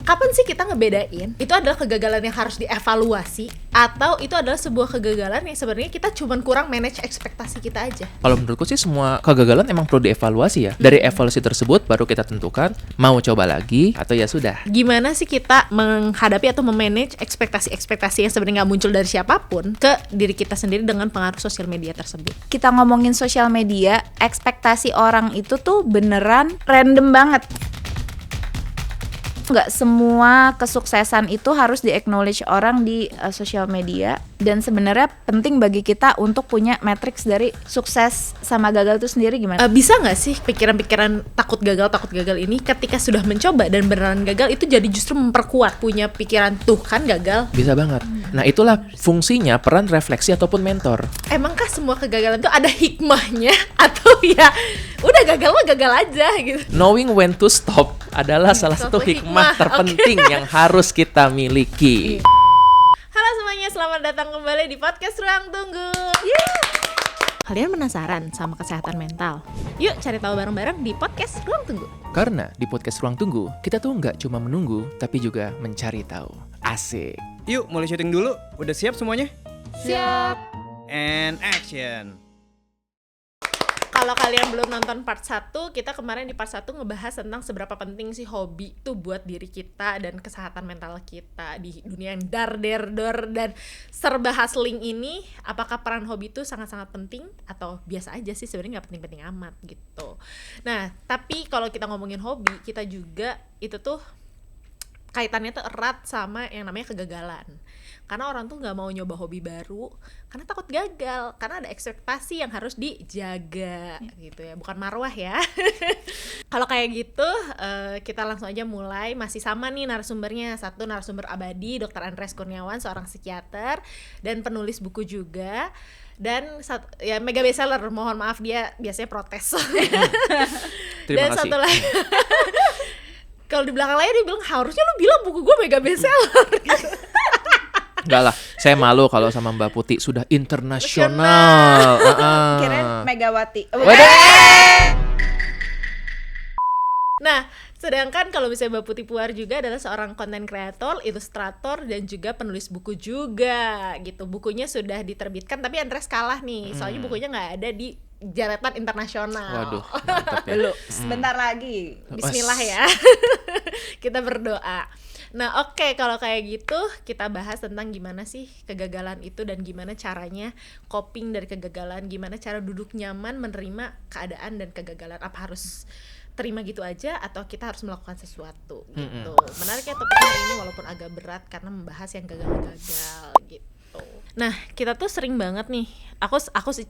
kapan sih kita ngebedain itu adalah kegagalan yang harus dievaluasi atau itu adalah sebuah kegagalan yang sebenarnya kita cuman kurang manage ekspektasi kita aja? Kalau menurutku sih semua kegagalan emang perlu dievaluasi ya. Dari evaluasi tersebut baru kita tentukan mau coba lagi atau ya sudah. Gimana sih kita menghadapi atau memanage ekspektasi-ekspektasi yang sebenarnya nggak muncul dari siapapun ke diri kita sendiri dengan pengaruh sosial media tersebut? Kita ngomongin sosial media, ekspektasi orang itu tuh beneran random banget. Nggak semua kesuksesan itu harus di-acknowledge orang di sosial media. Dan sebenarnya penting bagi kita untuk punya matriks dari sukses sama gagal itu sendiri gimana? Bisa nggak sih pikiran-pikiran takut gagal ini ketika sudah mencoba dan beneran gagal itu jadi justru memperkuat punya pikiran tuh kan gagal? Bisa banget. Nah itulah fungsinya peran refleksi ataupun mentor. Emangkah semua kegagalan itu ada hikmahnya atau ya udah gagal mah gagal aja gitu? Knowing when to stop adalah salah satu hikmah terpenting yang harus kita miliki. Halo semuanya, selamat datang kembali di podcast Ruang Tunggu. Kalian penasaran sama kesehatan mental? Yuk cari tahu bareng-bareng di podcast Ruang Tunggu. Karena di podcast Ruang Tunggu, kita tuh nggak cuma menunggu, tapi juga mencari tahu. Asik. Yuk mulai syuting dulu, udah siap semuanya? Siap. And action. Kalau kalian belum nonton part 1, kita kemarin di part 1 ngebahas tentang seberapa penting sih hobi tuh buat diri kita dan kesehatan mental kita di dunia yang dar-der-dor dan serba hustling ini. Apakah peran hobi itu sangat-sangat penting atau biasa aja sih, sebenarnya nggak penting-penting amat gitu. Nah, tapi kalau kita ngomongin hobi, kita juga itu tuh kaitannya tuh erat sama yang namanya kegagalan. Karena orang tuh nggak mau nyoba hobi baru karena takut gagal, karena ada ekspektasi yang harus dijaga gitu ya, bukan marwah ya. Kalau kayak gitu kita langsung aja mulai. Masih sama nih narasumbernya, satu narasumber abadi, Dr. Andreas Kurniawan, seorang psikiater dan penulis buku juga. Dan ya mega bestseller, mohon maaf dia biasanya protes. Terima dan kasih. satu lagi kalau di belakang layar dia bilang harusnya lu bilang buku gue mega bestseller. Enggak lah, saya malu kalau sama Mbak Putih sudah internasional. Kirain Megawati. Nah, sedangkan kalau misalnya Mbak Putih Puar juga adalah seorang content creator, ilustrator, dan juga penulis buku juga gitu. Bukunya sudah diterbitkan, tapi Andres kalah nih, soalnya bukunya nggak ada di deretan internasional. Waduh, mantap ya. Belum, sebentar lagi. Bismillah ya. Kita berdoa. Nah oke, kalau kayak gitu kita bahas tentang gimana sih kegagalan itu dan gimana caranya coping dari kegagalan, gimana cara duduk nyaman menerima keadaan dan kegagalan. Apa harus terima gitu aja atau kita harus melakukan sesuatu gitu. Menarik ya topik hari ini walaupun agak berat karena membahas yang gagal-gagal gitu. Nah kita tuh sering banget nih, aku sih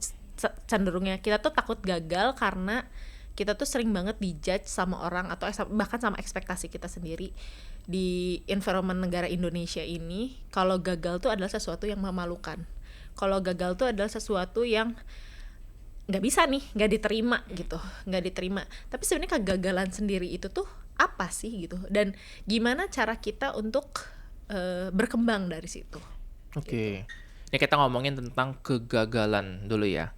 cenderungnya kita tuh takut gagal karena kita tuh sering banget dijudge sama orang atau bahkan sama ekspektasi kita sendiri di environment negara Indonesia ini. Kalau gagal tuh adalah sesuatu yang memalukan. Kalau gagal tuh adalah sesuatu yang nggak bisa nih, nggak diterima gitu, nggak diterima. Tapi sebenarnya kegagalan sendiri itu tuh apa sih gitu? Dan gimana cara kita untuk berkembang dari situ? Oke. Ini kita ngomongin tentang kegagalan dulu ya.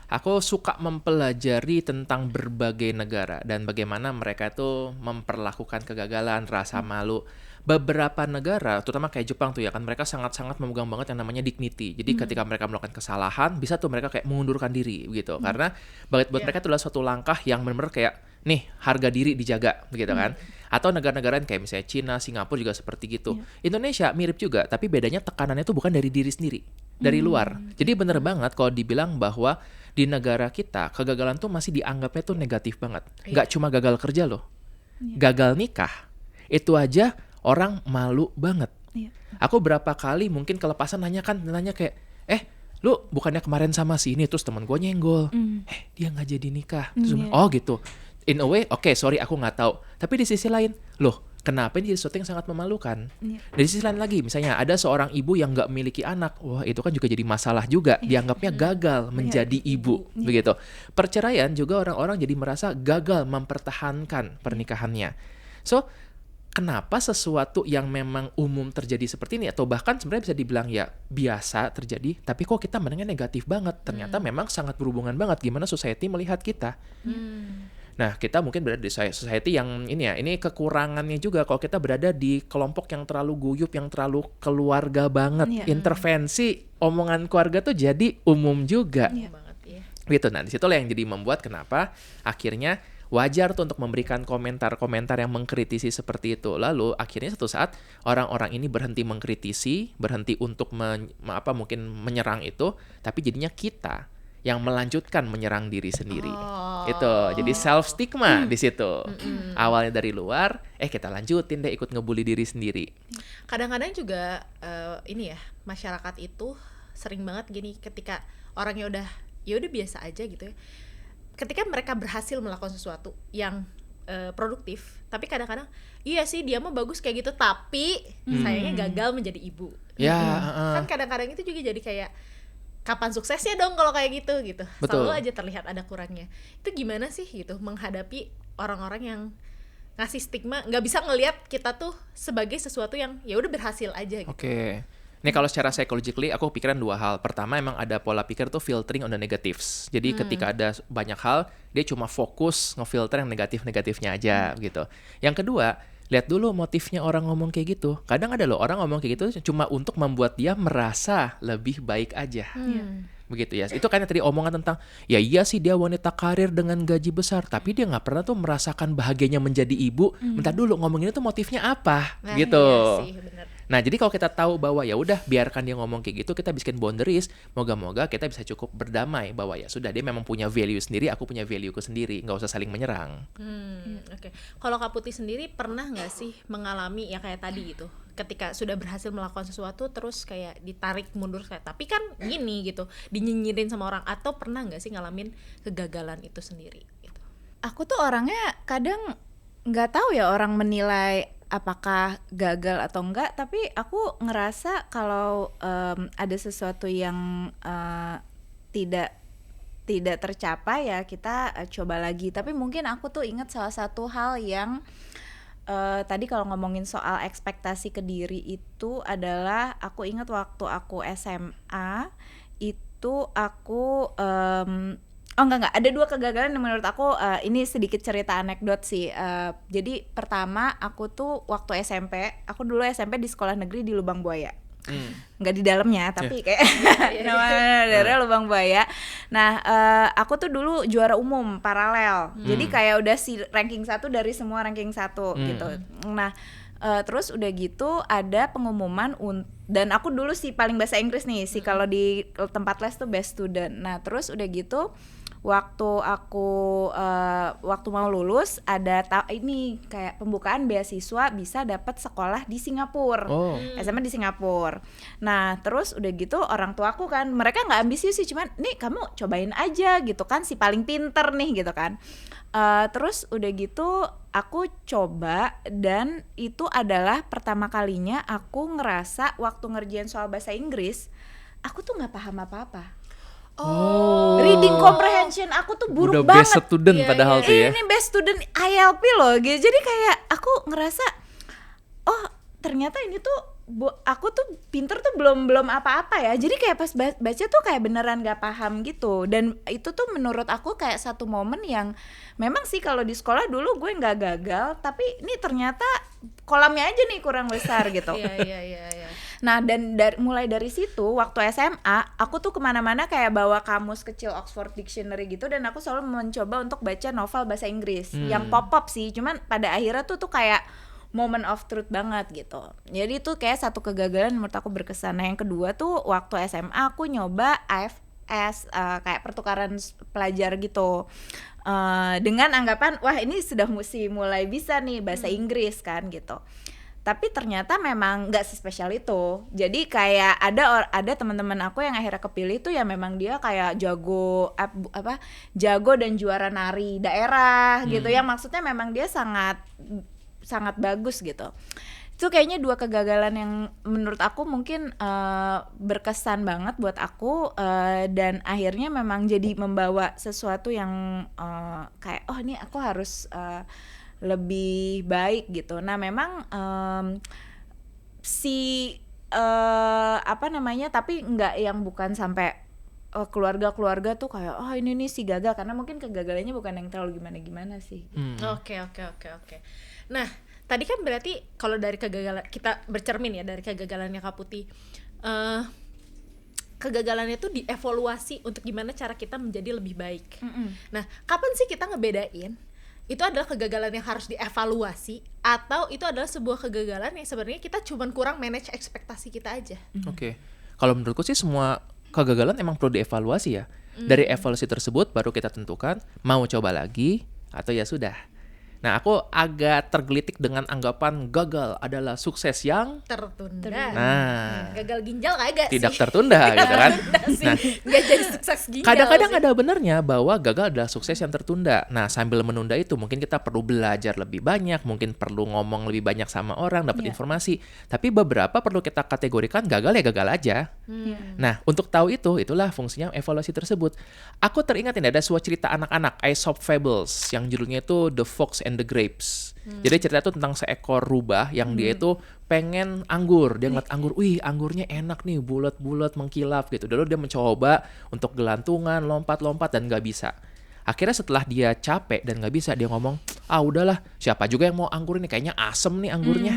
Aku suka mempelajari tentang berbagai negara dan bagaimana mereka itu memperlakukan kegagalan, rasa malu. Beberapa negara, terutama kayak Jepang tuh ya kan, mereka sangat-sangat memegang banget yang namanya dignity. Jadi ketika mereka melakukan kesalahan, bisa tuh mereka kayak mengundurkan diri gitu. Karena buat mereka itu adalah suatu langkah yang benar-benar kayak nih harga diri dijaga gitu kan. Atau negara-negara kayak misalnya Cina, Singapura juga seperti gitu. Indonesia mirip juga, tapi bedanya tekanannya tuh bukan dari diri sendiri, dari luar. Jadi bener banget kalau dibilang bahwa di negara kita kegagalan tuh masih dianggapnya tuh negatif banget. Nggak cuma gagal kerja loh, gagal nikah itu aja orang malu banget. Aku berapa kali mungkin kelepasan nanya kayak, lu bukannya kemarin sama si ini, terus teman gue nyenggol, dia nggak jadi nikah, terus oh gitu. In a way, oke, sorry aku nggak tahu. Tapi di sisi lain, loh kenapa ini sesuatu yang sangat memalukan? Dari sisi lain lagi, misalnya ada seorang ibu yang nggak memiliki anak, wah itu kan juga jadi masalah juga. Dianggapnya gagal menjadi ibu, begitu. Perceraian juga orang-orang jadi merasa gagal mempertahankan pernikahannya. So, kenapa sesuatu yang memang umum terjadi seperti ini, atau bahkan sebenarnya bisa dibilang ya biasa terjadi, tapi kok kita mendengar negatif banget? Ternyata memang sangat berhubungan banget gimana society melihat kita. Nah, kita mungkin berada di society yang ini ya, ini kekurangannya juga kalau kita berada di kelompok yang terlalu guyup, yang terlalu keluarga banget. Iya. Intervensi omongan keluarga tuh jadi umum juga. Iya. banget ya. Gitu. Nah, disitulah yang jadi membuat kenapa akhirnya wajar tuh untuk memberikan komentar-komentar yang mengkritisi seperti itu. Lalu akhirnya suatu saat orang-orang ini berhenti mengkritisi, berhenti untuk mungkin menyerang itu, tapi jadinya kita yang melanjutkan menyerang diri sendiri. Itu. Jadi self stigma di situ. Awalnya dari luar, kita lanjutin deh ikut ngebully diri sendiri. Kadang-kadang juga ini ya, masyarakat itu sering banget gini, ketika orangnya udah biasa aja gitu ya. Ketika mereka berhasil melakukan sesuatu yang produktif, tapi kadang-kadang iya sih dia mah bagus kayak gitu, tapi sayangnya gagal menjadi ibu. Ya, Kan kadang-kadang itu juga jadi kayak kapan suksesnya dong kalau kayak gitu. Betul. Selalu aja terlihat ada kurangnya. Itu gimana sih gitu menghadapi orang-orang yang ngasih stigma, nggak bisa ngelihat kita tuh sebagai sesuatu yang ya udah berhasil aja gitu. Oke. Ini kalau secara psychologically aku pikiran dua hal. Pertama, emang ada pola pikir tuh filtering on the negatives. Jadi ketika ada banyak hal, dia cuma fokus ngefilter yang negatif-negatifnya aja gitu. Yang kedua, lihat dulu motifnya orang ngomong kayak gitu. Kadang ada loh orang ngomong kayak gitu cuma untuk membuat dia merasa lebih baik aja. Begitu ya. Itu kan tadi omongan tentang ya iya sih dia wanita karir dengan gaji besar, tapi dia nggak pernah tuh merasakan bahagianya menjadi ibu. Bentar dulu, ngomongin itu motifnya apa Nah, gitu. iya sih, bener. Nah, jadi kalau kita tahu bahwa ya udah biarkan dia ngomong kayak gitu, kita bikin boundaries, moga-moga kita bisa cukup berdamai bahwa ya sudah dia memang punya value sendiri, aku punya valueku sendiri, nggak usah saling menyerang. Oke. Kalau Kak Putih sendiri pernah nggak sih mengalami ya kayak tadi gitu, ketika sudah berhasil melakukan sesuatu terus kayak ditarik mundur kayak tapi kan gini gitu, dinyinyirin sama orang, atau pernah nggak sih ngalamin kegagalan itu sendiri gitu? Aku tuh orangnya kadang nggak tahu ya orang menilai apakah gagal atau enggak, tapi aku ngerasa kalau ada sesuatu yang tidak tercapai ya kita coba lagi. Tapi mungkin aku tuh ingat salah satu hal yang tadi kalau ngomongin soal ekspektasi ke diri itu adalah, aku ingat waktu aku SMA itu aku enggak, ada dua kegagalan yang menurut aku, ini sedikit cerita anekdot sih. Jadi pertama aku tuh waktu SMP, aku dulu SMP di sekolah negeri di Lubang Buaya. Nggak di dalamnya tapi kayak namanya daerah Lubang Buaya. Nah, aku tuh dulu juara umum paralel. Jadi kayak udah si ranking 1 dari semua ranking 1 gitu. Nah, terus udah gitu ada pengumuman dan aku dulu sih paling bahasa Inggris nih sih kalau di tempat les tuh best student. Nah, terus udah gitu waktu mau lulus ada ini kayak pembukaan beasiswa bisa dapat sekolah di Singapura. SMA di Singapura. Nah, terus udah gitu orang tuaku kan mereka nggak ambisius sih, cuman nih kamu cobain aja gitu kan, si paling pinter nih gitu kan. Terus udah gitu aku coba, dan itu adalah pertama kalinya aku ngerasa waktu ngerjain soal bahasa Inggris aku tuh nggak paham apa-apa. Reading comprehension aku tuh buruk Udah banget. best student padahal tuh ya. Ini best student ILP loh gitu. Jadi kayak aku ngerasa ternyata ini tuh aku tuh pinter tuh belum apa-apa ya. Jadi kayak pas baca tuh kayak beneran gak paham gitu. Dan itu tuh menurut aku kayak satu momen yang memang sih kalau di sekolah dulu gue gak gagal, tapi ini ternyata kolamnya aja nih kurang besar gitu. Iya. Nah, dan mulai dari situ waktu SMA aku tuh kemana-mana kayak bawa kamus kecil Oxford Dictionary gitu, dan aku selalu mencoba untuk baca novel bahasa Inggris yang pop-up sih, cuman pada akhirnya tuh kayak moment of truth banget gitu. Jadi itu kayak satu kegagalan menurut aku berkesan. Nah, yang kedua tuh waktu SMA aku nyoba AFS, kayak pertukaran pelajar gitu, dengan anggapan wah ini sudah mesti mulai bisa nih bahasa Inggris kan gitu. Tapi ternyata memang nggak sespesial itu. Jadi kayak ada teman-teman aku yang akhirnya kepilih tuh ya memang dia kayak jago jago dan juara nari daerah gitu, yang maksudnya memang dia sangat bagus gitu. Itu kayaknya dua kegagalan yang menurut aku mungkin berkesan banget buat aku, dan akhirnya memang jadi membawa sesuatu yang kayak ini aku harus lebih baik gitu. Nah, memang tapi nggak yang bukan sampai keluarga-keluarga tuh kayak ini nih si gagal, karena mungkin kegagalannya bukan yang terlalu gimana-gimana sih. Oke. Nah, tadi kan berarti kalau dari kegagalan kita bercermin ya dari kegagalannya Kak Putih, kegagalannya tuh dievaluasi untuk gimana cara kita menjadi lebih baik. Nah, kapan sih kita ngebedain itu adalah kegagalan yang harus dievaluasi atau itu adalah sebuah kegagalan yang sebenarnya kita cuman kurang manage ekspektasi kita aja? Oke. Kalau menurutku sih semua kegagalan emang perlu dievaluasi ya. Dari evaluasi tersebut baru kita tentukan mau coba lagi atau ya sudah. Nah, aku agak tergelitik dengan anggapan gagal adalah sukses yang Tertunda. Nah, Gagal ginjal kagak sih? tidak tertunda gitu kan. Nah, Nggak jadi sukses ginjal kadang-kadang sih. ada benarnya bahwa gagal adalah sukses yang tertunda. Nah, sambil menunda itu mungkin kita perlu belajar lebih banyak, mungkin perlu ngomong lebih banyak sama orang, dapat informasi. Tapi beberapa perlu kita kategorikan gagal ya gagal aja. Nah, untuk tahu itulah fungsinya evaluasi tersebut. Aku teringat ini ada sebuah cerita anak-anak, Aesop Fables, yang judulnya itu The Fox and the Grapes. Jadi cerita itu tentang seekor rubah yang dia itu pengen anggur. Dia ngeliat anggur, wih anggurnya enak nih, bulat-bulat mengkilap gitu. Dulu dia mencoba untuk gelantungan, lompat-lompat dan gak bisa. Akhirnya setelah dia capek dan gak bisa, dia ngomong, udahlah, siapa juga yang mau anggur ini, kayaknya asem nih anggurnya.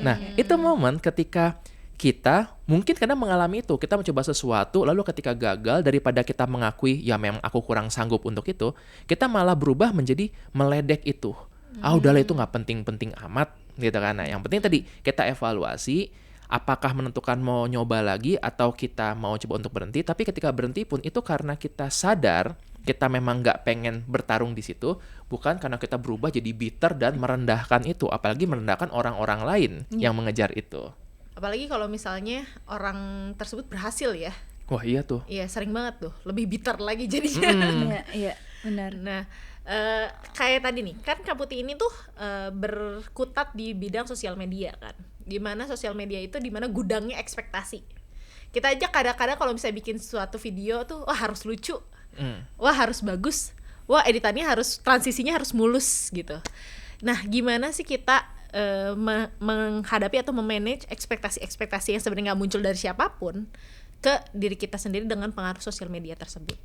Nah, itu momen ketika kita mungkin kadang mengalami itu, kita mencoba sesuatu, lalu ketika gagal, daripada kita mengakui, ya memang aku kurang sanggup untuk itu, kita malah berubah menjadi meledek itu. Udahlah itu gak penting-penting amat, gitu kan. Nah, yang penting tadi, kita evaluasi, apakah menentukan mau nyoba lagi, atau kita mau coba untuk berhenti, tapi ketika berhenti pun, itu karena kita sadar, kita memang gak pengen bertarung di situ, bukan karena kita berubah jadi bitter dan merendahkan itu, apalagi merendahkan orang-orang lain yang mengejar itu. Apalagi kalau misalnya orang tersebut berhasil ya. Wah iya tuh. Iya, sering banget tuh. Lebih bitter lagi jadinya. Iya, benar. Nah, kayak tadi nih, kan Kak Putih ini tuh berkutat di bidang sosial media kan. Dimana sosial media itu dimana gudangnya ekspektasi. Kita aja kadang-kadang kalau misalnya bikin suatu video tuh, wah harus lucu, wah harus bagus, wah editannya harus, transisinya harus mulus gitu. Nah, gimana sih kita menghadapi atau memanage ekspektasi-ekspektasi yang sebenarnya nggak muncul dari siapapun ke diri kita sendiri dengan pengaruh sosial media tersebut?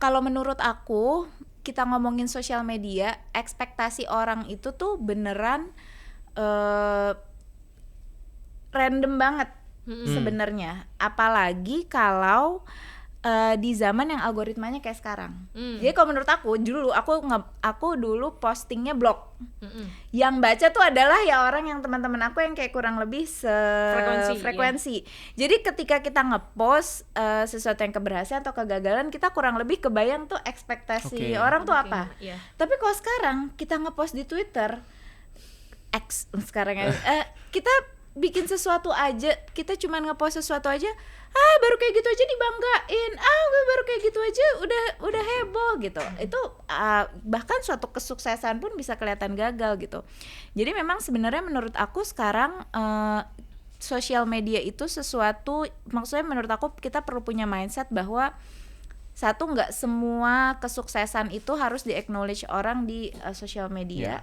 Kalau menurut aku, kita ngomongin sosial media, ekspektasi orang itu tuh beneran random banget sebenarnya. Apalagi kalau di zaman yang algoritmanya kayak sekarang. Jadi kalau menurut aku, aku dulu postingnya blog. Yang baca tuh adalah ya orang yang teman-teman aku yang kayak kurang lebih frekuensi. Jadi ketika kita ngepost sesuatu yang keberhasilan atau kegagalan, kita kurang lebih kebayang tuh ekspektasi orang tuh apa. Tapi kalau sekarang kita ngepost di Twitter, X sekarang kita bikin sesuatu aja, kita cuman ngepost sesuatu aja, baru kayak gitu aja dibanggain, baru kayak gitu aja udah heboh gitu. Itu bahkan suatu kesuksesan pun bisa kelihatan gagal gitu. Jadi memang sebenarnya menurut aku sekarang sosial media itu sesuatu, maksudnya menurut aku kita perlu punya mindset bahwa satu, nggak semua kesuksesan itu harus di-acknowledge orang di sosial media.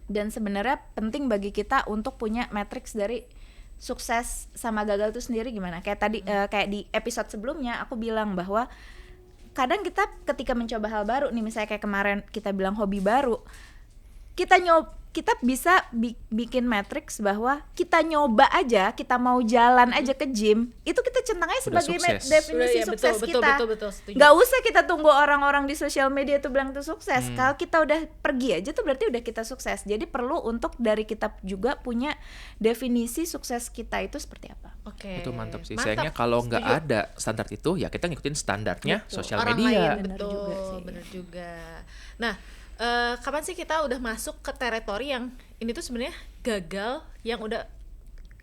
Dan sebenarnya penting bagi kita untuk punya matriks dari sukses sama gagal itu sendiri gimana. Kayak tadi kayak di episode sebelumnya aku bilang bahwa kadang kita ketika mencoba hal baru nih, misalnya kayak kemarin kita bilang hobi baru, kita bisa bikin matriks bahwa kita nyoba aja, kita mau jalan aja ke gym, itu kita centang aja sebagai definisi sukses kita. Betul, Gak usah kita tunggu orang-orang di sosial media tuh bilang itu sukses. Kalau kita udah pergi aja tuh berarti udah kita sukses. Jadi perlu untuk dari kita juga punya definisi sukses kita itu seperti apa. Itu mantap sih. Sayangnya kalau nggak ada standar itu, ya kita ngikutin standarnya sosial orang media. Lain, bener juga. Nah, kapan sih kita udah masuk ke teritori yang ini tuh sebenarnya gagal, yang udah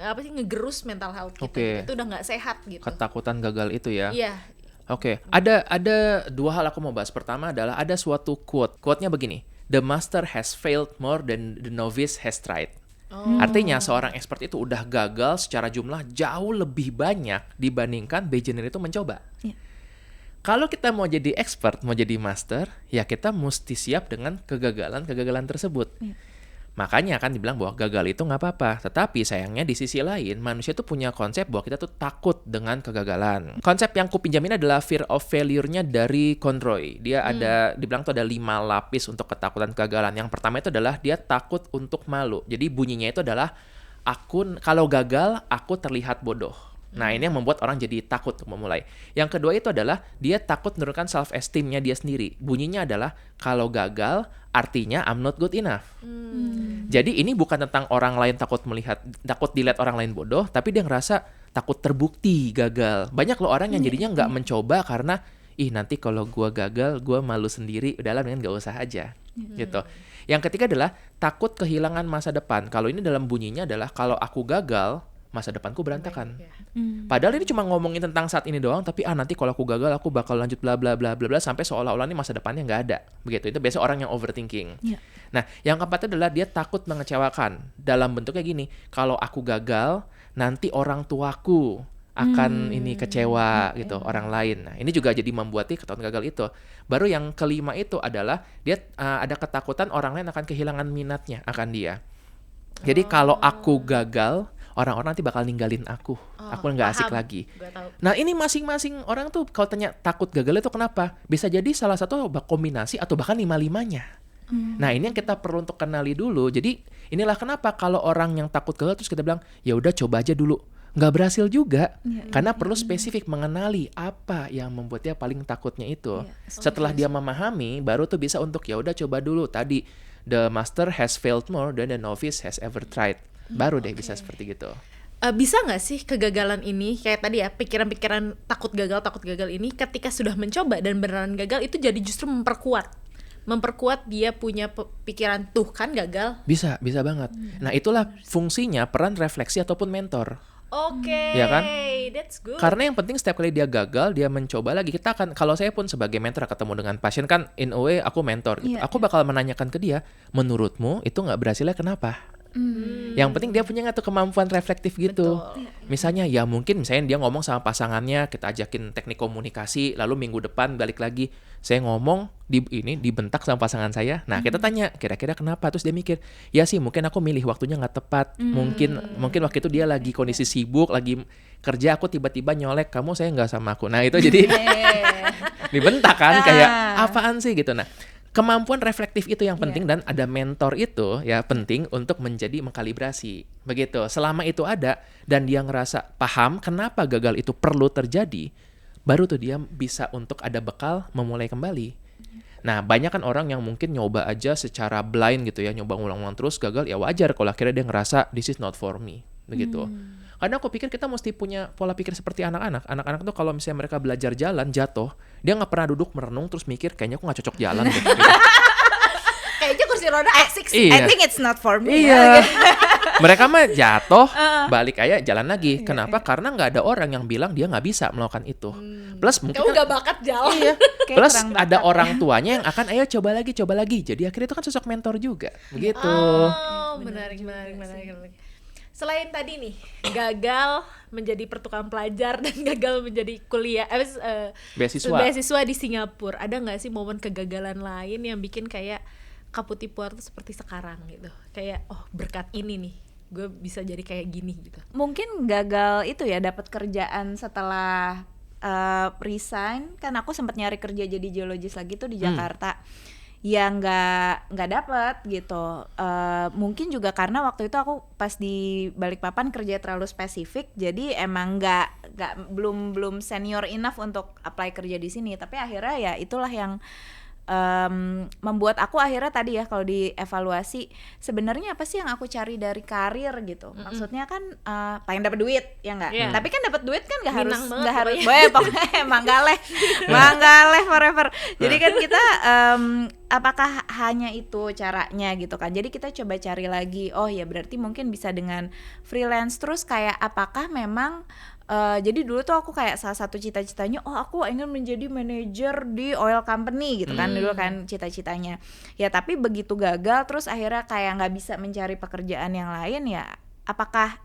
ngegerus mental health kita, itu udah nggak sehat gitu. Ketakutan gagal itu ya. Iya. Ada dua hal aku mau bahas. Pertama adalah ada suatu quote-nya begini, the master has failed more than the novice has tried. Artinya seorang expert itu udah gagal secara jumlah jauh lebih banyak dibandingkan beginner itu mencoba. Kalau kita mau jadi expert, mau jadi master, ya kita mesti siap dengan kegagalan tersebut. Makanya kan dibilang bahwa gagal itu nggak apa-apa. Tetapi sayangnya di sisi lain, manusia tuh punya konsep bahwa kita tuh takut dengan kegagalan. Konsep yang kupinjamin adalah fear of failure-nya dari Conroy. Dia dibilang tuh ada 5 lapis untuk ketakutan kegagalan. Yang pertama itu adalah dia takut untuk malu. Jadi bunyinya itu adalah, kalau gagal, aku terlihat bodoh. Nah, ini yang membuat orang jadi takut untuk memulai. Yang kedua itu adalah dia takut menurunkan self-esteem-nya dia sendiri. Bunyinya adalah, kalau gagal, artinya I'm not good enough. Jadi ini bukan tentang orang lain takut dilihat orang lain bodoh, tapi dia ngerasa takut terbukti gagal. Banyak loh orang yang jadinya nggak mencoba karena, nanti kalau gue gagal, gue malu sendiri, udahlah mendingan nggak usah aja. Gitu. Yang ketiga adalah takut kehilangan masa depan. Kalau ini dalam bunyinya adalah, kalau aku gagal, masa depanku berantakan. Padahal ini cuma ngomongin tentang saat ini doang, tapi nanti kalau aku gagal aku bakal lanjut bla bla bla bla bla sampai seolah-olah ini masa depannya nggak ada. Begitu. Itu biasa orang yang overthinking. Nah, yang keempat adalah dia takut mengecewakan. Dalam bentuknya gini, kalau aku gagal, nanti orang tuaku akan ini kecewa gitu, orang lain. Nah, ini juga jadi membuat dia ketakutan gagal itu. Baru yang kelima itu adalah dia ada ketakutan orang lain akan kehilangan minatnya akan dia. Jadi kalau aku gagal, orang-orang nanti bakal ninggalin aku nggak asik lagi. Nah, ini masing-masing orang tuh kalau tanya takut gagal itu kenapa? Bisa jadi salah satu kombinasi atau bahkan 5-5-nya. Nah, ini yang kita perlu untuk kenali dulu. Jadi inilah kenapa kalau orang yang takut gagal terus kita bilang, ya udah coba aja dulu. Nggak berhasil juga. Karena perlu spesifik mengenali apa yang membuat dia paling takutnya itu. Setelah dia memahami, baru tuh bisa untuk ya udah coba dulu. Tadi, the master has failed more than the novice has ever tried. Baru deh bisa seperti gitu. Bisa nggak sih kegagalan ini kayak tadi ya, pikiran-pikiran takut gagal ini ketika sudah mencoba dan beneran gagal itu jadi justru memperkuat dia punya pikiran tuh kan gagal? Bisa banget. Nah, itulah fungsinya peran refleksi ataupun mentor. Oke, ya kan? That's good. Karena yang penting setiap kali dia gagal, dia mencoba lagi. Kita akan, kalau saya pun sebagai mentor ketemu dengan pasien kan, in a way aku mentor. Gitu. Aku bakal menanyakan ke dia, menurutmu itu nggak berhasilnya kenapa? Yang penting dia punya nggak tuh kemampuan reflektif gitu. Misalnya misalnya dia ngomong sama pasangannya, kita ajakin teknik komunikasi, lalu minggu depan balik lagi saya ngomong dibentak sama pasangan saya. Nah, kita tanya kira-kira kenapa, terus dia mikir, ya sih mungkin aku milih waktunya nggak tepat. Mungkin waktu itu dia lagi kondisi sibuk, lagi kerja, aku tiba-tiba nyolek, kamu saya nggak sama aku. Nah, itu jadi dibentak kan, kayak apaan sih gitu. Nah, kemampuan reflektif itu yang penting dan ada mentor itu ya penting untuk menjadi mengkalibrasi. Begitu. Selama itu ada dan dia ngerasa paham kenapa gagal itu perlu terjadi, baru tuh dia bisa untuk ada bekal memulai kembali. Nah, banyak kan orang yang mungkin nyoba aja secara blind gitu ya, nyoba ngulang-ulang terus gagal, ya wajar kalau akhirnya dia ngerasa this is not for me. Begitu. Karena aku pikir kita mesti punya pola pikir seperti anak-anak. Anak-anak tuh kalau misalnya mereka belajar jalan, jatuh, dia nggak pernah duduk merenung terus mikir, kayaknya aku nggak cocok jalan. Gitu. Kayaknya kursi roda asik sih. I think it's not for me. Iya. Mereka mah jatuh, balik aja jalan lagi. Kenapa? Karena nggak ada orang yang bilang dia nggak bisa melakukan itu. Plus mungkin kamu nggak bakat jalan. Iya. Plus ada orang tuanya yang akan, ayo coba lagi. Jadi akhirnya itu kan sosok mentor juga. Begitu. Oh, menarik. Selain tadi nih, gagal menjadi pertukaran pelajar dan gagal menjadi beasiswa di Singapura, ada nggak sih momen kegagalan lain yang bikin kayak Kaputi Puar tuh seperti sekarang gitu? Kayak berkat ini nih, gue bisa jadi kayak gini gitu. Mungkin gagal itu ya, dapat kerjaan setelah resign. Kan aku sempat nyari kerja jadi geologis lagi tuh di Jakarta. Ya nggak dapet gitu. Mungkin juga karena waktu itu aku pas di Balikpapan kerja terlalu spesifik, jadi emang belum senior enough untuk apply kerja di sini. Tapi akhirnya ya itulah yang membuat aku akhirnya tadi ya, kalau dievaluasi sebenarnya apa sih yang aku cari dari karir gitu. Maksudnya kan pengen dapat duit ya nggak? Tapi kan dapat duit kan nggak harus pokoknya manggaleh forever. Jadi kan kita apakah hanya itu caranya gitu kan. Jadi kita coba cari lagi, ya berarti mungkin bisa dengan freelance. Terus kayak apakah memang jadi dulu tuh aku kayak salah satu cita-citanya, aku ingin menjadi manajer di oil company gitu kan, dulu kan cita-citanya. Ya tapi begitu gagal terus akhirnya kayak nggak bisa mencari pekerjaan yang lain, ya apakah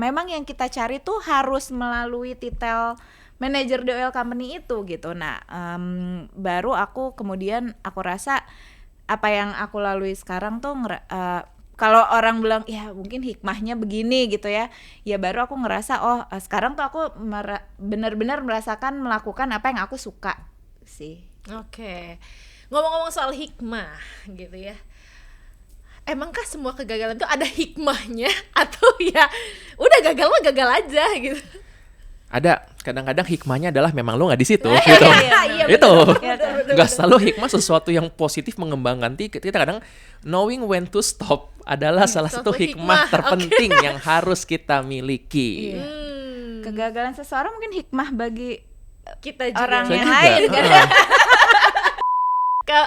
memang yang kita cari tuh harus melalui titel manajer di oil company itu gitu. Nah baru aku kemudian aku rasa apa yang aku lalui sekarang tuh kalau orang bilang ya mungkin hikmahnya begini gitu ya baru aku ngerasa sekarang tuh aku benar-benar merasakan melakukan apa yang aku suka sih. Oke. Ngomong-ngomong soal hikmah gitu ya. Emangkah semua kegagalan tuh ada hikmahnya atau ya udah gagal mah gagal aja gitu? Ada, kadang-kadang hikmahnya adalah memang lo nggak di situ, Iya, gitu. iya, Itu bener. nggak selalu hikmah sesuatu yang positif mengembangkan. Kita kadang knowing when to stop adalah salah satu suatu hikmah hikmah, terpenting yang harus kita miliki. Iya. Hmm, Kegagalan seseorang mungkin hikmah bagi kita juga. orang Saya yang juga. lain kan.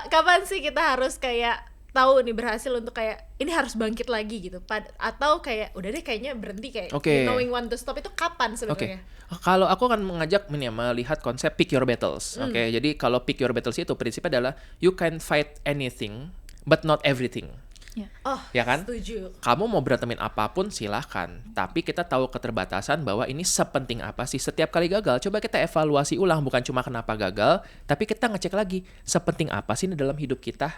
Kapan sih kita harus kayak tahu nih berhasil untuk kayak ini harus bangkit lagi gitu, atau kayak udah deh kayaknya berhenti kayak Oke. knowing when to stop itu kapan Oke, sebenarnya? kalau aku akan mengajak melihat konsep pick your battles. Oke, jadi kalau pick your battles itu prinsipnya adalah you can fight anything but not everything. Oh, Ya kan? setuju. Kamu mau berantemin apapun silahkan, tapi kita tahu keterbatasan bahwa ini sepenting apa sih. Setiap kali gagal, coba kita evaluasi ulang, bukan cuma kenapa gagal, tapi kita ngecek lagi sepenting apa sih ini dalam hidup kita.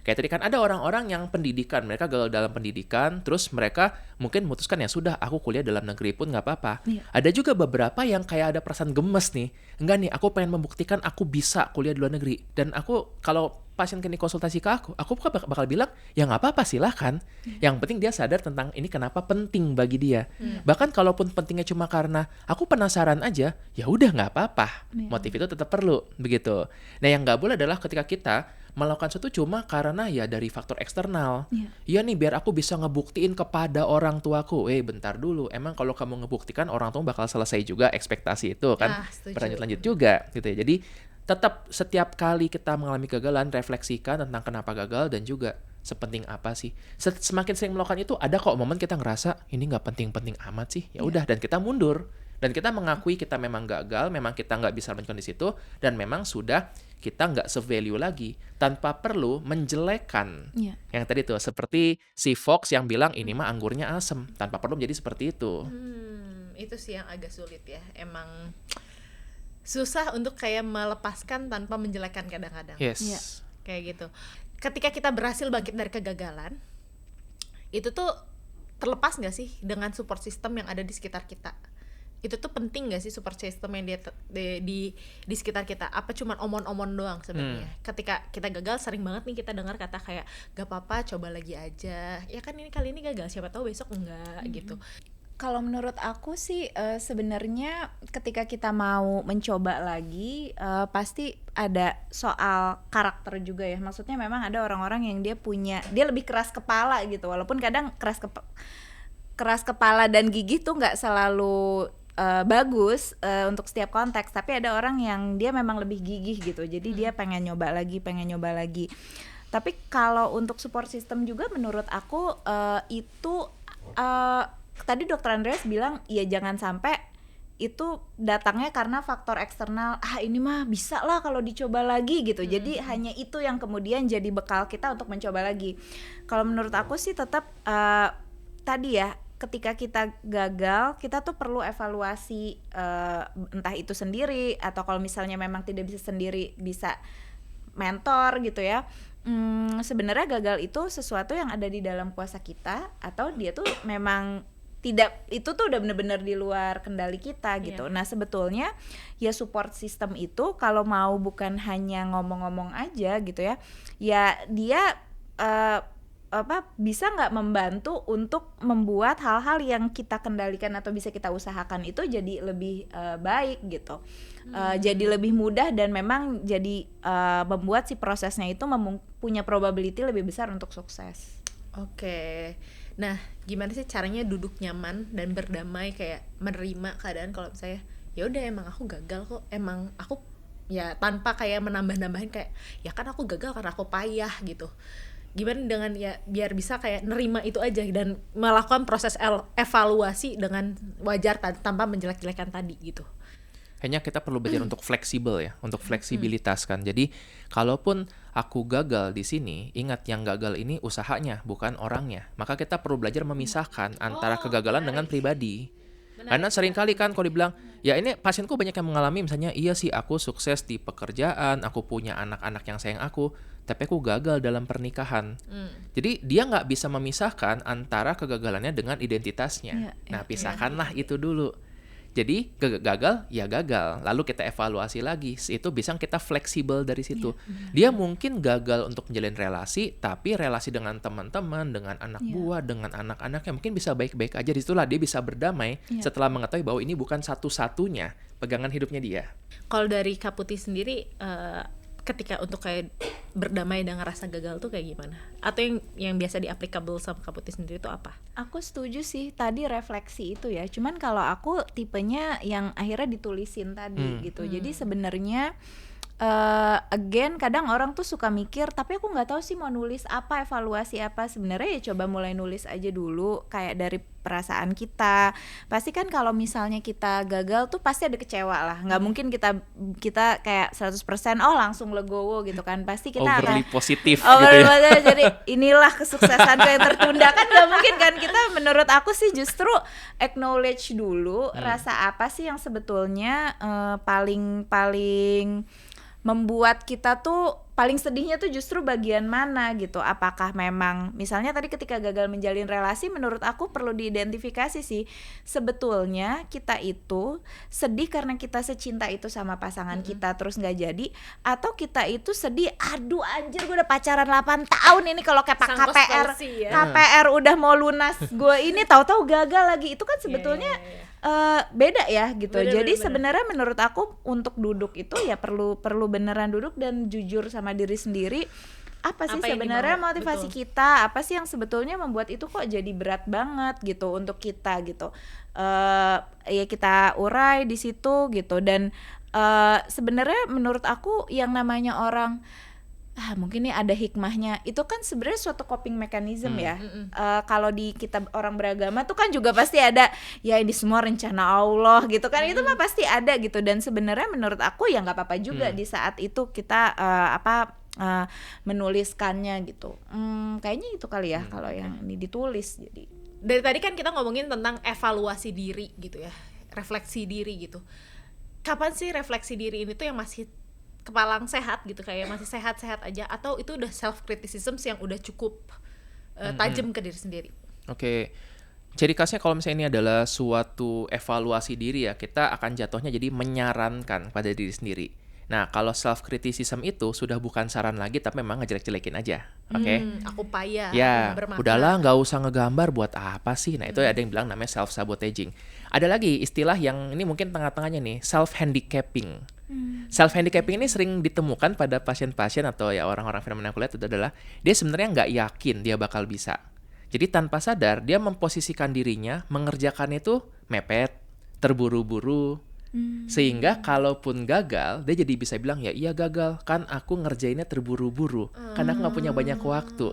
Kayak tadi kan ada orang-orang yang pendidikan, mereka gagal dalam pendidikan, terus mereka mungkin memutuskan ya sudah, aku kuliah dalam negeri pun nggak apa-apa. Iya. Ada juga beberapa yang kayak ada perasaan gemes nih, enggak nih, aku pengen membuktikan aku bisa kuliah di luar negeri. Dan aku kalau pasien kini konsultasi ke aku bakal bilang ya nggak apa-apa silahkan. Yang penting dia sadar tentang ini kenapa penting bagi dia. Bahkan kalaupun pentingnya cuma karena aku penasaran aja, ya udah nggak apa-apa. Motif itu tetap perlu begitu. Nah yang nggak boleh adalah ketika kita melakukan sesuatu cuma karena ya dari faktor eksternal. Iya nih biar aku bisa ngebuktiin kepada orang tuaku. Bentar dulu. Emang kalau kamu ngebuktikan orang tua bakal selesai juga ekspektasi itu kan. Setuju. Berlanjut-lanjut juga gitu ya. Jadi tetap setiap kali kita mengalami kegagalan refleksikan tentang kenapa gagal dan juga sepenting apa sih. Semakin sering melakukan itu ada kok momen kita ngerasa ini nggak penting-penting amat sih. Ya udah dan kita mundur. Dan kita mengakui kita memang gagal, memang kita nggak bisa melanjutkan di situ, dan memang sudah kita nggak se-value lagi, tanpa perlu menjelekan. Yang tadi tuh, seperti si Fox yang bilang, ini mah anggurnya asem, tanpa perlu menjadi seperti itu. Itu sih yang agak sulit ya. Emang susah untuk kayak melepaskan tanpa menjelekan kadang-kadang. Yes. Iya. Kayak gitu. Ketika kita berhasil bangkit dari kegagalan, itu tuh terlepas nggak sih dengan support system yang ada di sekitar kita? Itu tuh penting gak sih support system yang di sekitar kita? Apa cuman omon-omon doang sebenarnya? Ketika kita gagal sering banget nih kita dengar kata kayak gak apa-apa, coba lagi aja. Ya kan ini kali ini gagal, siapa tahu besok enggak gitu. Kalau menurut aku sih sebenarnya ketika kita mau mencoba lagi pasti ada soal karakter juga ya. Maksudnya memang ada orang-orang yang dia lebih keras kepala gitu. Walaupun kadang keras kepala dan gigih tuh nggak selalu bagus untuk setiap konteks, tapi ada orang yang dia memang lebih gigih gitu, jadi dia pengen nyoba lagi. Tapi kalau untuk support system juga menurut aku itu tadi Dokter Andreas bilang ya jangan sampai itu datangnya karena faktor eksternal, ini mah bisa lah kalau dicoba lagi gitu. Jadi hanya itu yang kemudian jadi bekal kita untuk mencoba lagi. Kalau menurut aku sih tetap tadi ya, ketika kita gagal, kita tuh perlu evaluasi entah itu sendiri atau kalau misalnya memang tidak bisa sendiri, bisa mentor gitu ya. Sebenarnya gagal itu sesuatu yang ada di dalam kuasa kita atau dia tuh memang tidak, itu tuh udah benar-benar di luar kendali kita gitu. Nah sebetulnya ya support system itu kalau mau bukan hanya ngomong-ngomong aja gitu ya, ya dia bisa nggak membantu untuk membuat hal-hal yang kita kendalikan atau bisa kita usahakan itu jadi lebih baik gitu, jadi lebih mudah dan memang jadi membuat si prosesnya itu punya probability lebih besar untuk sukses. Oke. Nah, gimana sih caranya duduk nyaman dan berdamai kayak menerima keadaan kalau misalnya ya udah emang aku gagal kok, emang aku ya tanpa kayak menambah-nambahin kayak ya kan aku gagal karena aku payah gitu. Gimana dengan ya biar bisa kayak nerima itu aja dan melakukan proses evaluasi dengan wajar tanpa menjelek-jelekan tadi gitu. Kayaknya kita perlu belajar untuk fleksibel ya, untuk fleksibilitas kan. Jadi kalaupun aku gagal di sini, ingat yang gagal ini usahanya bukan orangnya. Maka kita perlu belajar memisahkan antara kegagalan dengan pribadi. Karena sering kali kan kalau dibilang, ya ini pasienku banyak yang mengalami misalnya, iya sih aku sukses di pekerjaan, aku punya anak-anak yang sayang aku, tapi aku gagal dalam pernikahan. Jadi dia nggak bisa memisahkan antara kegagalannya dengan identitasnya. Nah, pisahkanlah itu dulu. Jadi gagal ya gagal, lalu kita evaluasi lagi. Itu bisa kita fleksibel dari situ. Dia mungkin gagal untuk menjalin relasi, tapi relasi dengan teman-teman, dengan anak buah, dengan anak-anaknya mungkin bisa baik-baik aja. Disitulah dia bisa berdamai setelah mengetahui bahwa ini bukan satu-satunya pegangan hidupnya dia. Kalau dari Kak Putih sendiri, ketika untuk kayak berdamai dengan rasa gagal tuh kayak gimana? Atau yang biasa di-applicable sama Kak Putih sendiri itu apa? Aku setuju sih tadi refleksi itu ya. Cuman kalau aku tipenya yang akhirnya ditulisin tadi gitu. Jadi sebenarnya again kadang orang tuh suka mikir tapi aku nggak tahu sih mau nulis apa, evaluasi apa. Sebenarnya ya coba mulai nulis aja dulu kayak dari perasaan kita. Pasti kan kalau misalnya kita gagal tuh pasti ada kecewa lah. Nggak mungkin kita kayak 100% langsung legowo gitu kan. Pasti kita overly akan positif overly gitu ya. positif. Jadi inilah kesuksesanku yang tertunda kan nggak mungkin kan. Kita menurut aku sih justru acknowledge dulu rasa apa sih yang sebetulnya paling membuat kita tuh paling sedihnya tuh justru bagian mana gitu. Apakah memang misalnya tadi ketika gagal menjalin relasi, menurut aku perlu diidentifikasi sih sebetulnya kita itu sedih karena kita secinta itu sama pasangan kita terus nggak jadi, atau kita itu sedih aduh anjir gue udah pacaran 8 tahun ini kalau kayak Sangkos korupsi ya. KPR udah mau lunas gue ini tahu-tahu gagal lagi. Itu kan sebetulnya beda ya gitu. Jadi sebenarnya menurut aku untuk duduk itu ya perlu beneran duduk dan jujur sama diri sendiri. Apa sih sebenarnya motivasi kita? Apa sih yang sebetulnya membuat itu kok jadi berat banget gitu untuk kita gitu. Ya kita urai di situ gitu. Dan sebenarnya menurut aku yang namanya orang mungkin nih ada hikmahnya, itu kan sebenarnya suatu coping mechanism ya. Kalau di kita orang beragama tuh kan juga pasti ada ya ini semua rencana Allah gitu kan. Itu mah pasti ada gitu. Dan sebenarnya menurut aku ya nggak apa-apa juga di saat itu kita menuliskannya gitu. Kayaknya itu kali ya kalau yang ini ditulis. Jadi dari tadi kan kita ngomongin tentang evaluasi diri gitu ya, refleksi diri gitu. Kapan sih refleksi diri ini tuh yang masih kepalang sehat gitu, kayak masih sehat-sehat aja, atau itu udah self criticism yang udah cukup tajam ke diri sendiri? Oke. Ciri khasnya kalau misalnya ini adalah suatu evaluasi diri ya, kita akan jatuhnya jadi menyarankan pada diri sendiri. Nah, kalau self criticism itu sudah bukan saran lagi tapi memang ngejelek-jelekin aja. Oke. Aku payah, Ya, aku bermakna. udahlah nggak usah ngegambar buat apa sih. Nah, itu ada yang bilang namanya self sabotaging. Ada lagi istilah yang ini mungkin tengah-tengahnya nih, self handicapping. Self handicapping ini sering ditemukan pada pasien-pasien atau ya orang-orang fenomena kuliah itu adalah dia sebenarnya nggak yakin dia bakal bisa. Jadi tanpa sadar dia memposisikan dirinya mengerjakannya itu mepet, terburu-buru, sehingga kalaupun gagal dia jadi bisa bilang ya iya gagal kan aku ngerjainnya terburu-buru karena aku nggak punya banyak waktu.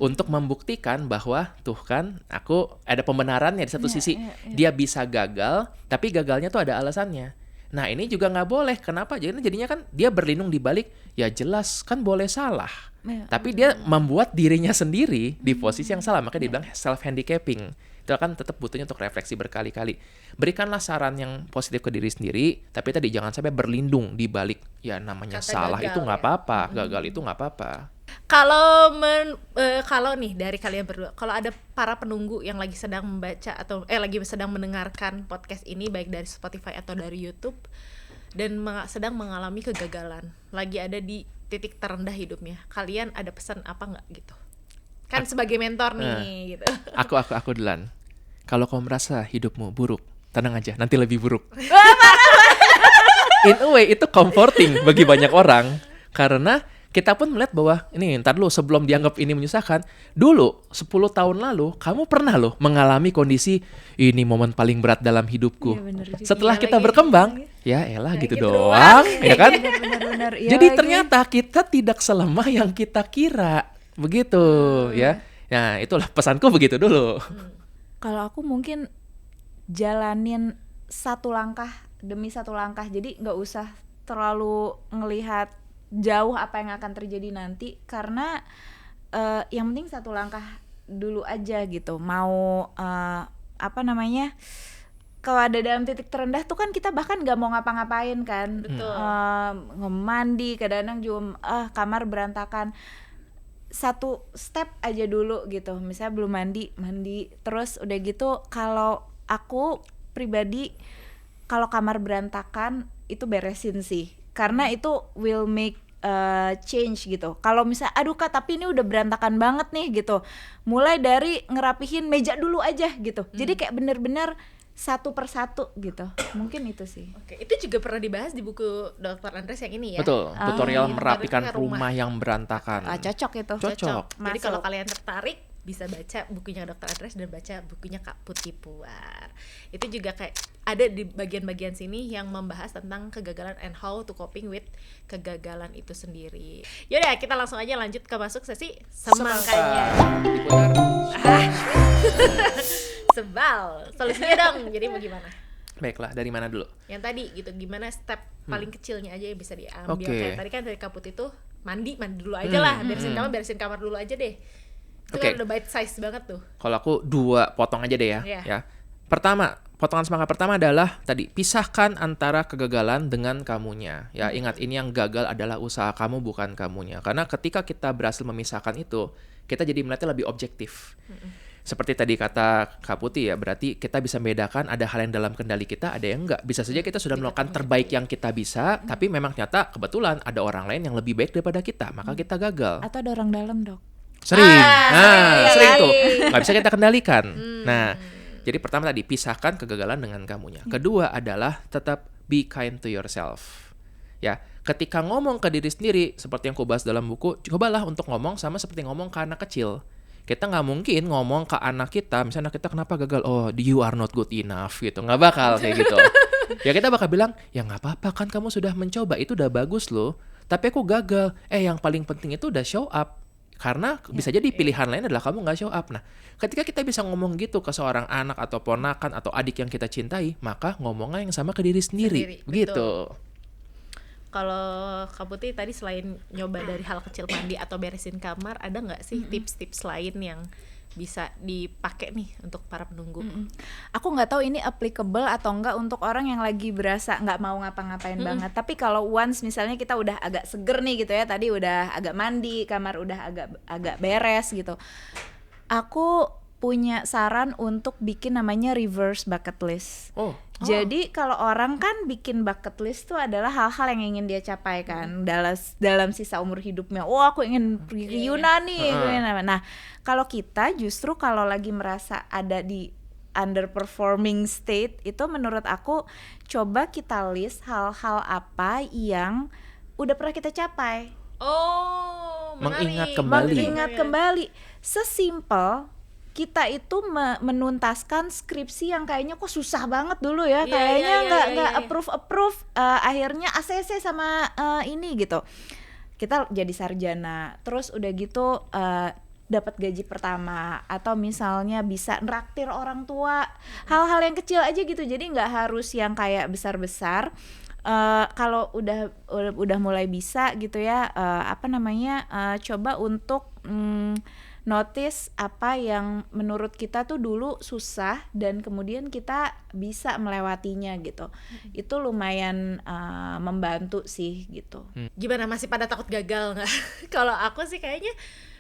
Untuk membuktikan bahwa tuh kan aku ada pembenarannya di satu sisi dia bisa gagal tapi gagalnya tuh ada alasannya. Nah ini juga nggak boleh. Kenapa? Jadinya kan dia berlindung di balik ya jelas kan boleh salah. Tapi dia membuat dirinya sendiri di posisi yang salah. Makanya dibilang self handicapping. Itu kan tetap butuhnya untuk refleksi berkali-kali. Berikanlah saran yang positif ke diri sendiri. Tapi tadi jangan sampai berlindung di balik ya namanya kata salah gagal, itu nggak apa-apa, gagal itu nggak apa-apa. Kalau nih dari kalian berdua, kalau ada para penunggu yang lagi sedang membaca atau lagi sedang mendengarkan podcast ini baik dari Spotify atau dari YouTube dan sedang mengalami kegagalan, lagi ada di titik terendah hidupnya, kalian ada pesan apa nggak gitu? Kan sebagai mentor nih gitu. Aku duluan. Kalau kamu merasa hidupmu buruk, tenang aja, nanti lebih buruk. In a way itu comforting bagi banyak orang karena kita pun melihat bahwa ini ntar dulu sebelum dianggap ini menyusahkan, dulu 10 tahun lalu kamu pernah loh mengalami kondisi ini momen paling berat dalam hidupku. Setelah kita berkembang, ya elah gitu doang, ya kan? benar-benar Jadi ternyata kita tidak selemah yang kita kira, begitu ya. Nah itulah pesanku begitu dulu. Kalau aku mungkin jalanin satu langkah demi satu langkah, jadi nggak usah terlalu ngelihat jauh apa yang akan terjadi nanti, karena yang penting satu langkah dulu aja gitu. Mau kalau ada dalam titik terendah tuh kan kita bahkan nggak mau ngapa-ngapain kan. Betul. Mandi kadang-kadang juga kamar berantakan. Satu step aja dulu gitu, misalnya belum mandi terus udah gitu. Kalau aku pribadi kalau kamar berantakan itu beresin sih, karena itu will make change gitu. Kalau misalnya aduh Kak tapi ini udah berantakan banget nih gitu, mulai dari ngerapihin meja dulu aja gitu. Jadi kayak bener-bener satu persatu gitu. Mungkin itu sih. Oke, itu juga pernah dibahas di buku Dr. Andres yang ini ya. Betul, tutorial iya. merapikan Merapikan rumah. rumah yang berantakan. Cocok itu. Cocok. Jadi Masuk. kalau kalian tertarik bisa baca bukunya Dr. Andres dan baca bukunya Kak Putih Puar. Itu juga kayak ada di bagian-bagian sini yang membahas tentang kegagalan and how to coping with kegagalan itu sendiri. Yaudah, kita langsung aja lanjut ke masuk sesi semangkanya. Diputar. Sebal. Solusinya dong. Jadi mau gimana? Baiklah, dari mana dulu? Yang tadi gitu, gimana step paling kecilnya aja yang bisa diambil. Oke. Kayak tadi kan dari Kak Putih tuh mandi dulu aja lah, beresin kamar dulu aja deh. Itu Oke. kan udah bite size banget tuh. Kalau aku 2 potong aja deh ya. Iya. Ya. Pertama, potongan semangka pertama adalah tadi pisahkan antara kegagalan dengan kamunya. Ya, ingat ini yang gagal adalah usaha kamu bukan kamunya. Karena ketika kita berhasil memisahkan itu, kita jadi melihatnya lebih objektif. Seperti tadi kata Kak Putih ya, berarti kita bisa membedakan ada hal yang dalam kendali kita, ada yang enggak. Bisa saja kita sudah melakukan terbaik yang kita bisa, tapi memang ternyata kebetulan ada orang lain yang lebih baik daripada kita, maka kita gagal. Atau ada orang dalam, Dok. Sering, sering sering tuh, sekali. nggak bisa kita kendalikan. Nah, jadi pertama tadi pisahkan kegagalan dengan kamunya. Kedua adalah tetap be kind to yourself. Ya, ketika ngomong ke diri sendiri, seperti yang aku bahas dalam buku, cobalah untuk ngomong sama seperti ngomong ke anak kecil. Kita nggak mungkin ngomong ke anak kita, misalnya anak kita kenapa gagal, oh you are not good enough gitu, nggak bakal kayak gitu. Ya kita bakal bilang, ya nggak apa-apa kan kamu sudah mencoba, itu udah bagus loh. Tapi aku gagal, yang paling penting itu udah show up. Karena bisa jadi pilihan lain adalah kamu nggak show up. Nah, ketika kita bisa ngomong gitu ke seorang anak atau ponakan atau adik yang kita cintai, maka ngomongnya yang sama ke diri sendiri. Begitu. Kalau Kak Putih tadi selain nyoba dari hal kecil mandi atau beresin kamar, ada nggak sih tips-tips lain yang bisa dipakai nih untuk para penunggu? Aku nggak tahu ini applicable atau enggak untuk orang yang lagi berasa nggak mau ngapa-ngapain banget. Tapi kalau once misalnya kita udah agak seger nih gitu ya, tadi udah agak mandi, kamar udah agak beres gitu. Aku punya saran untuk bikin namanya reverse bucket list. Jadi kalau orang kan bikin bucket list tuh adalah hal-hal yang ingin dia capai kan dalam sisa umur hidupnya. Aku ingin pergi ke Yunani. Nah, kalau kita justru kalau lagi merasa ada di underperforming state, itu menurut aku coba kita list hal-hal apa yang udah pernah kita capai. Menarik. Mengingat kembali. Sesimpel kita itu menuntaskan skripsi yang kayaknya kok susah banget dulu ya, Iya, kayaknya iya, nggak iya. approve, akhirnya ACC sama ini gitu. Kita jadi sarjana, terus udah gitu dapat gaji pertama, atau misalnya bisa nraktir orang tua, hal-hal yang kecil aja gitu. Jadi nggak harus yang kayak besar-besar. Kalau udah mulai bisa gitu ya, coba untuk notice apa yang menurut kita tuh dulu susah dan kemudian kita bisa melewatinya gitu. Itu lumayan membantu sih gitu. Gimana, masih pada takut gagal nggak? Kalau aku sih kayaknya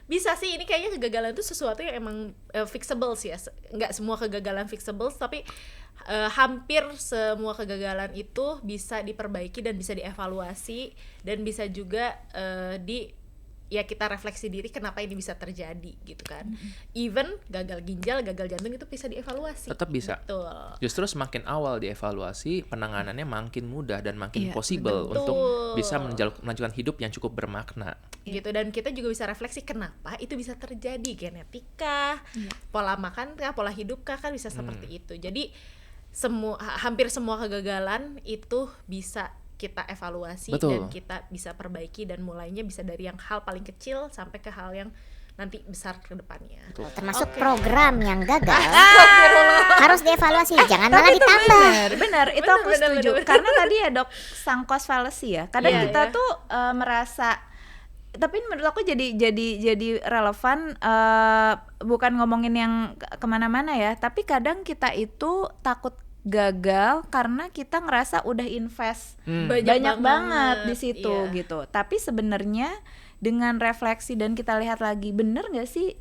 bisa sih, ini kayaknya kegagalan itu sesuatu yang emang fixable sih ya. Nggak semua kegagalan fixable, tapi hampir semua kegagalan itu bisa diperbaiki dan bisa dievaluasi dan bisa juga ya kita refleksi diri kenapa ini bisa terjadi gitu kan. Even gagal ginjal, gagal jantung itu bisa dievaluasi. Tetap bisa. Betul. Justru semakin awal dievaluasi, penanganannya makin mudah dan makin Iya, possible betul. untuk bisa melanjutkan hidup yang cukup bermakna. Gitu, dan kita juga bisa refleksi kenapa itu bisa terjadi, genetika, pola makan kah, pola hidup kah, kan bisa seperti itu. Jadi hampir semua kegagalan itu bisa kita evaluasi. Betul. Dan kita bisa perbaiki, dan mulainya bisa dari yang hal paling kecil sampai ke hal yang nanti besar ke depannya. Termasuk program yang gagal harus dievaluasi, jangan malah Tapi itu ditambah. benar, itu Benar, aku benar, setuju. benar. Karena tadi ya Dok, sunk cost fallacy ya. Kadang Iya, kita iya. tuh merasa, tapi menurut aku jadi relevan, bukan ngomongin yang kemana-mana ya, tapi kadang kita itu takut gagal karena kita ngerasa udah invest Banyak banyak banget banget, di situ iya. gitu. Tapi sebenarnya dengan refleksi dan kita lihat lagi, bener nggak sih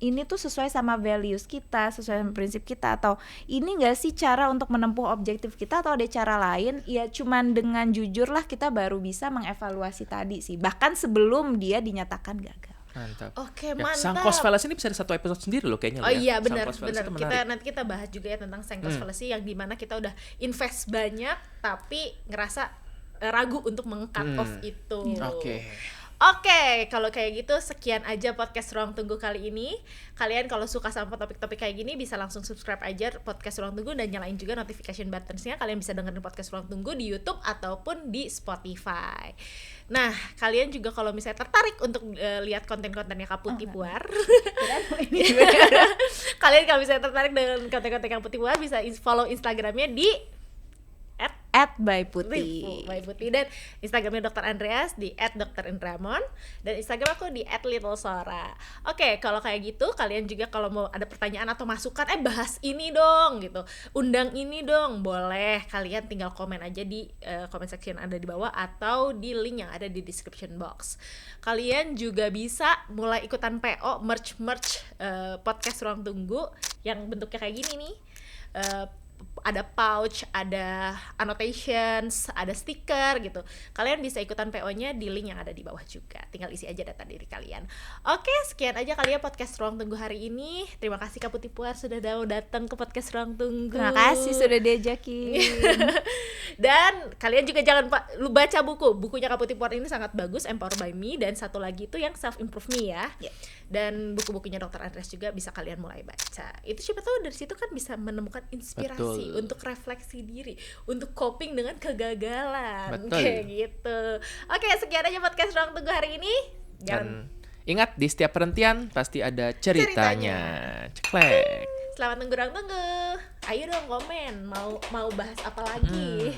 ini tuh sesuai sama values kita, sesuai sama prinsip kita, atau ini nggak sih cara untuk menempuh objektif kita, atau ada cara lain? Ya cuman dengan jujur lah kita baru bisa mengevaluasi tadi sih, bahkan sebelum dia dinyatakan gagal. Mantap. Oke, Ya, mantap. Sunk cost fallacy ini bisa ada satu episode sendiri loh kayaknya. Oh loh ya. iya, benar Sunk cost fallacy benar. itu Kita menarik. nanti kita bahas juga ya tentang sunk cost fallacy yang dimana kita udah invest banyak tapi ngerasa ragu untuk meng-cut off itu. Oke. Oke, kalau kayak gitu sekian aja podcast Ruang Tunggu kali ini. Kalian kalau suka sama topik-topik kayak gini bisa langsung subscribe aja podcast Ruang Tunggu dan nyalain juga notification buttons-nya. Kalian bisa dengerin podcast Ruang Tunggu di YouTube ataupun di Spotify. Nah, kalian juga kalau misalnya tertarik untuk lihat konten-kontennya Kak Putih Puar, kalian kalau misalnya tertarik dengan konten-konten Kak Putih Puar bisa follow Instagramnya di @byputih. By Putih, dan Instagramnya Dr. Andreas di @drindramon, dan Instagram aku di @littlesora. Oke, kalau kayak gitu kalian juga kalau mau ada pertanyaan atau masukan, bahas ini dong gitu, undang ini dong, boleh kalian tinggal komen aja di comment section ada di bawah atau di link yang ada di description box. Kalian juga bisa mulai ikutan PO merch podcast Ruang Tunggu yang bentuknya kayak gini nih. Ada pouch, ada annotations, ada stiker gitu. Kalian bisa ikutan PO-nya di link yang ada di bawah juga. Tinggal isi aja data diri kalian. Oke, sekian aja kali ya podcast Ruang Tunggu hari ini. Terima kasih Kak Putih Puar sudah datang ke podcast Ruang Tunggu. Terima kasih sudah diajakin. Dan kalian juga jangan baca bukunya Kak Putih Puar ini sangat bagus, Empower by Me, dan satu lagi itu yang Self Improve Me ya. Dan buku-bukunya Dr. Andreas juga bisa kalian mulai baca. Itu siapa tahu dari situ kan bisa menemukan inspirasi untuk refleksi diri, untuk coping dengan kegagalan. Betul. Kayak gitu. Oke, sekian aja podcast Ruang Tunggu hari ini. Dan ingat, di setiap perhentian pasti ada ceritanya. Ceklek. Selamat nunggu Ruang Tunggu. Ayo dong komen, mau bahas apa lagi?